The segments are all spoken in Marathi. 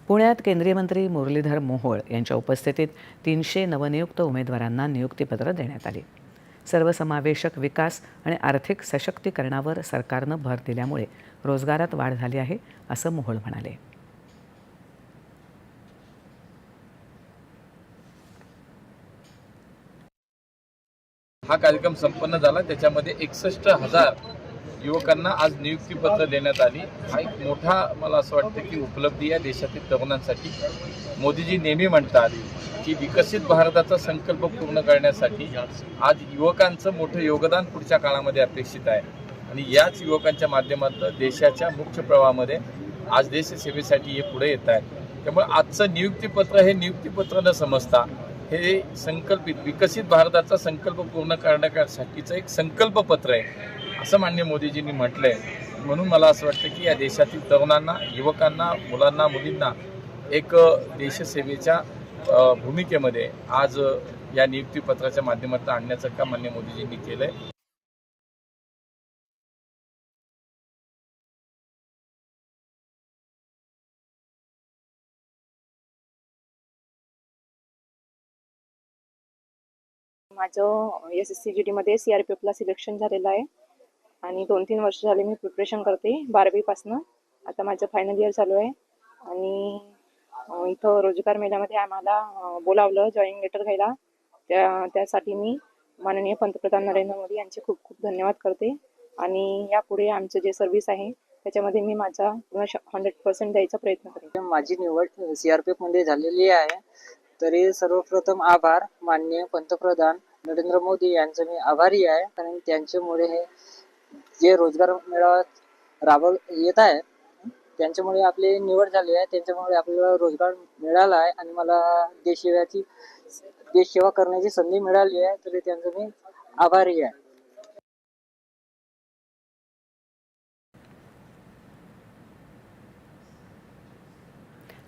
पुण्यात केंद्रीय मंत्री मुरलीधर मोहोळ यांच्या उपस्थितीत 300 नवनियुक्त उमेदवारांना नियुक्तीपत्र देण्यात आली. सर्वसमावेशक विकास आणि आर्थिक सशक्तीकरणावर सरकारनं भर दिल्यामुळे रोजगारात वाढ झाली आहे, असं मोहोळ म्हणाले. हा कार्यक्रम संपन्न झाला. त्याच्यामध्ये 61,000 युवकांना आज नियुक्तीपत्र देण्यात आली. हा एक मोठा मला असं वाटतं की उपलब्धी आहे देशातील तरुणांसाठी. मोदीजी नेहमी म्हणतात की विकसित भारताचा संकल्प पूर्ण करण्यासाठी आज युवकांचं मोठं योगदान पुढच्या काळामध्ये अपेक्षित आहे आणि याच युवकांच्या माध्यमातून देशाच्या मुख्य प्रवाहामध्ये आज देशसेवेसाठी हे पुढे येत आहेत. त्यामुळे आजचं नियुक्तीपत्र हे नियुक्तीपत्र न समजता हे संकल्पित विकसित भारताचा संकल्प पूर्ण करण्यासाठीचं एक संकल्पपत्र आहे असं माननीय मोदीजींनी म्हटलंय. म्हणून मला असं वाटतं की या देशातील तरुणांना, युवकांना, मुलांना, मुलींना एक देशसेवेच्या भूमिकेमध्ये आज या नियुक्तीपत्राच्या माध्यमातून आणण्याचं काम माननीय मोदीजींनी केलंय. माझं SSCGD मध्ये CRPFला सिलेक्शन झालेलं आहे आणि 2-3 वर्ष झाले मी प्रिपरेशन करते 12वी पासून. आता माझं फायनल इयर चालू आहे आणि इथं रोजगार मेळ्यामध्ये आम्हाला बोलावलं जॉईनिंग लेटर घ्यायला. त्यासाठी मी माननीय पंतप्रधान नरेंद्र मोदी यांचे खूप खूप धन्यवाद करते आणि यापुढे आमचं जे सर्व्हिस आहे त्याच्यामध्ये मी माझा 100% द्यायचा प्रयत्न करेन. माझी निवड CRPF मध्ये झालेली आहे. तरी सर्वप्रथम आभार माननीय पंतप्रधान नरेंद्र मोदी यांचं मी आभारी आहे, कारण त्यांच्यामुळे हे जे रोजगार मेळावा राबव येत आहे त्यांच्यामुळे आपली निवड झाली आहे. त्यांच्यामुळे आपल्याला रोजगार मिळाला आहे आणि मला देशसेवा करण्याची संधी मिळाली आहे, तरी त्यांचं मी आभारी आहे.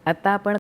आता आपण